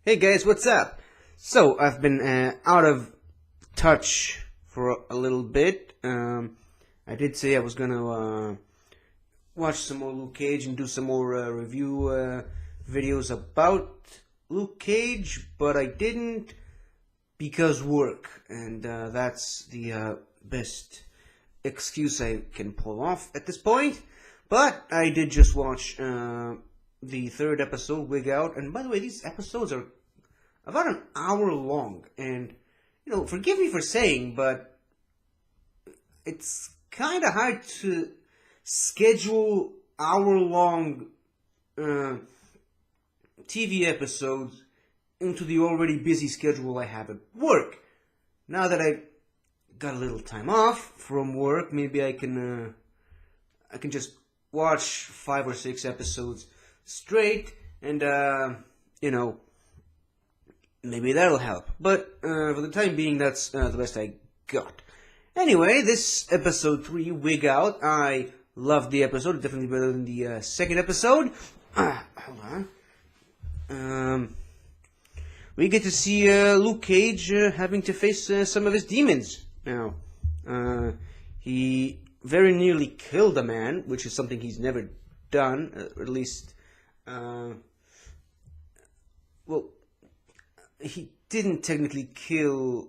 Hey guys, what's up? So, I've been out of touch for a little bit. I did say I was gonna watch some more Luke Cage and do some more review videos about Luke Cage, but I didn't because work, and that's the best excuse I can pull off at this point. But I did just watch the third episode, Wig Out, and by the way, these episodes are about an hour long, and forgive me for saying, but it's kind of hard to schedule hour-long uh, TV episodes into the already busy schedule I have at work. Now that I got a little time off from work, maybe I can just watch 5 or 6 episodes straight, and maybe that'll help. But for the time being, that's the best I got. Anyway, this episode 3, Wig Out, I loved the episode. Definitely better than the second episode. Hold on. We get to see Luke Cage having to face some of his demons now. He very nearly killed a man, which is something he's never done, or at least, well, he didn't technically kill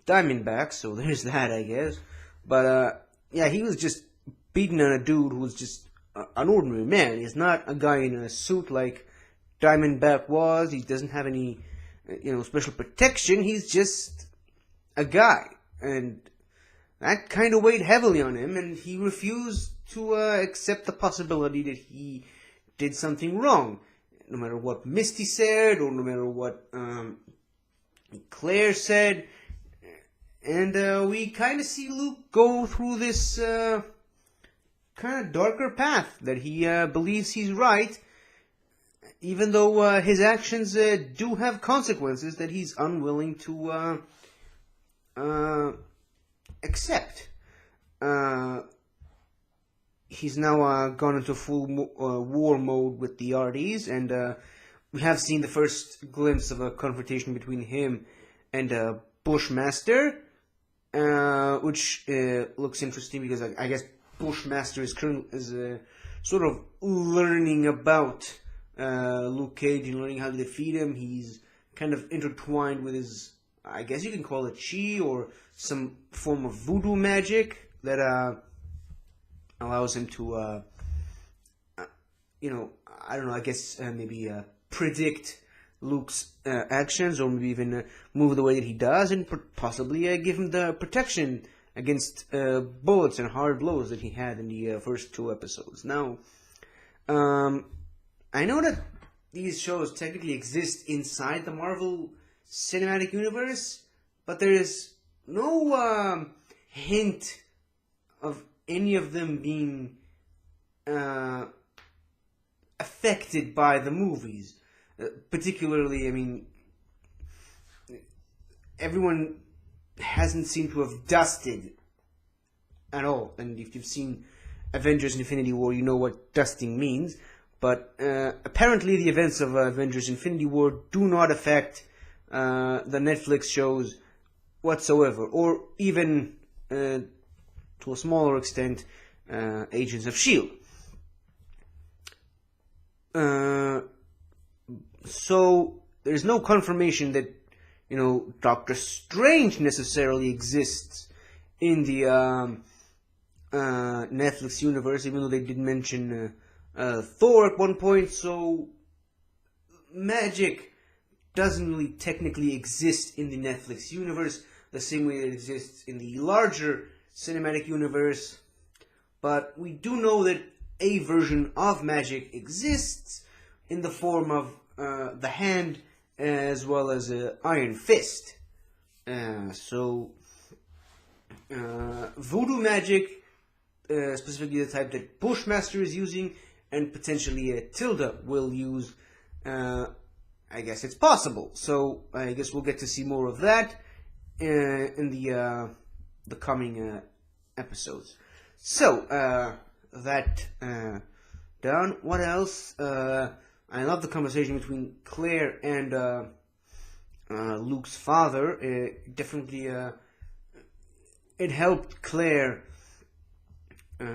Diamondback, so there's that, I guess. But yeah, he was just beating on a dude who was just an ordinary man. He's not a guy in a suit like Diamondback was. He doesn't have any, special protection. He's just a guy, and that kind of weighed heavily on him. And he refused to accept the possibility that he did something wrong, no matter what Misty said or no matter what Claire said. And we kind of see Luke go through this kind of darker path that he believes he's right, even though his actions do have consequences that he's unwilling to accept. He's now gone into full war mode with the Arties, and we have seen the first glimpse of a confrontation between him and Bushmaster, which looks interesting because I guess Bushmaster is sort of learning about Luke Cage and learning how to defeat him. He's kind of intertwined with his, I guess you can call it chi, or some form of voodoo magic that allows him to, I don't know, I guess maybe predict Luke's actions, or maybe even move the way that he does, and possibly give him the protection against bullets and hard blows that he had in the first 2 episodes. Now, I know that these shows technically exist inside the Marvel Cinematic Universe, but there is no hint of any of them being affected by the movies. Particularly, I mean, everyone hasn't seemed to have dusted at all. And if you've seen Avengers Infinity War, you know what dusting means. But apparently the events of Avengers Infinity War do not affect the Netflix shows whatsoever, or even to a smaller extent, Agents of S.H.I.E.L.D. So there's no confirmation that Doctor Strange necessarily exists in the Netflix universe, even though they did mention Thor at one point. So magic doesn't really technically exist in the Netflix universe the same way that it exists in the larger cinematic universe. But we do know that a version of magic exists in the form of the Hand, as well as Iron Fist. So voodoo magic, specifically the type that Bushmaster is using, and potentially Tilda will use, I guess it's possible. So I guess we'll get to see more of that in the coming episodes. So that done. What else? I love the conversation between Claire and Luke's father. Definitely, it helped Claire get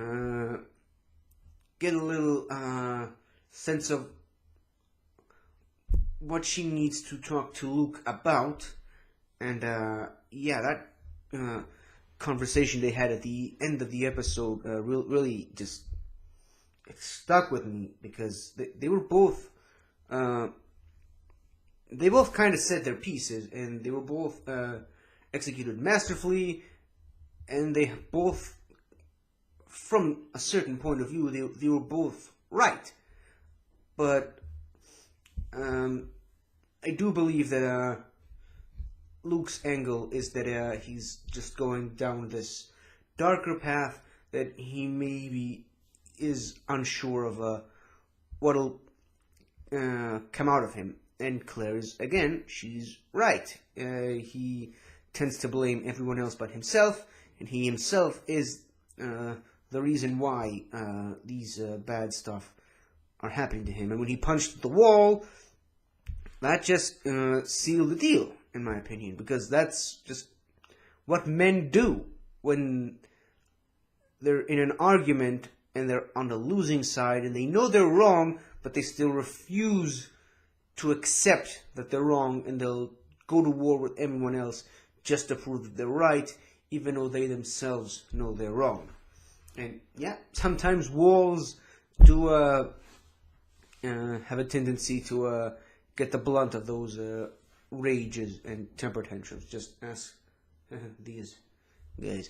a little sense of what she needs to talk to Luke about. And yeah, that conversation they had at the end of the episode really just stuck with me, because they were both kind of said their pieces, and they were both executed masterfully, and they both, from a certain point of view, they were both right. But I do believe that Luke's angle is that he's just going down this darker path, that he maybe is unsure of what'll come out of him. And Claire is, again, she's right. He tends to blame everyone else but himself, and he himself is the reason why these bad stuff are happening to him. And when he punched the wall, that just sealed the deal, in my opinion, because that's just what men do when they're in an argument and they're on the losing side and they know they're wrong, but they still refuse to accept that they're wrong, and they'll go to war with everyone else just to prove that they're right, even though they themselves know they're wrong. And yeah, sometimes walls do have a tendency to get the blunt of those rages and temper tantrums. Just ask these guys.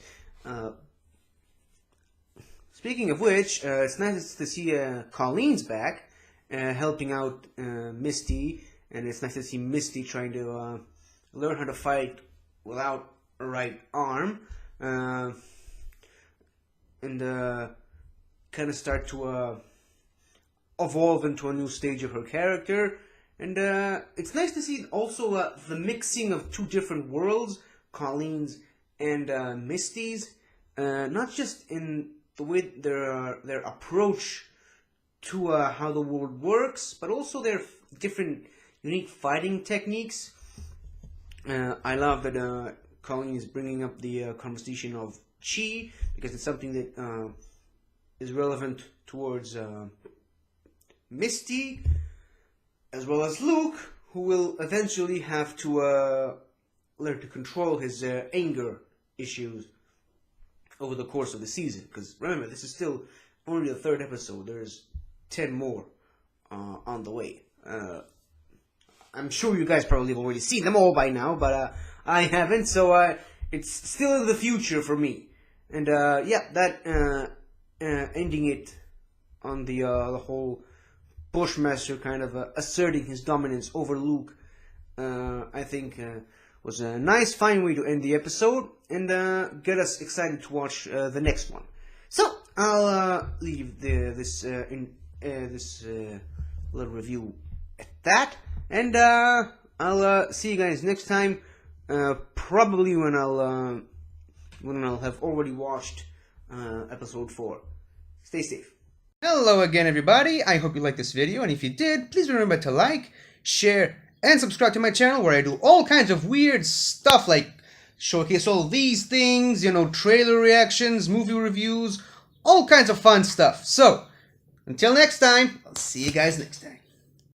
Speaking of which, it's nice to see Colleen's back, helping out Misty, and it's nice to see Misty trying to learn how to fight without a right arm, and kind of start to evolve into a new stage of her character. And it's nice to see also the mixing of two different worlds, Colleen's and Misty's, not just in the way their approach to how the world works, but also their different unique fighting techniques. I love that Colleen is bringing up the conversation of chi, because it's something that is relevant towards Misty, as well as Luke, who will eventually have to learn to control his anger issues over the course of the season. Because remember, this is still only the 3rd episode. There's 10 more on the way. I'm sure you guys probably have already seen them all by now, but I haven't, so it's still in the future for me. And yeah, that ending it on the whole Bushmaster kind of asserting his dominance over Luke, I think was a nice, fine way to end the episode and get us excited to watch the next one. So I'll leave this little review at that, and I'll see you guys next time. Probably when I'll have already watched episode 4. Stay safe. Hello again, everybody. I hope you liked this video, and if you did, please remember to like, share, and subscribe to my channel, where I do all kinds of weird stuff like showcase all these things, you know, trailer reactions, movie reviews, all kinds of fun stuff. So, until next time, I'll see you guys next time.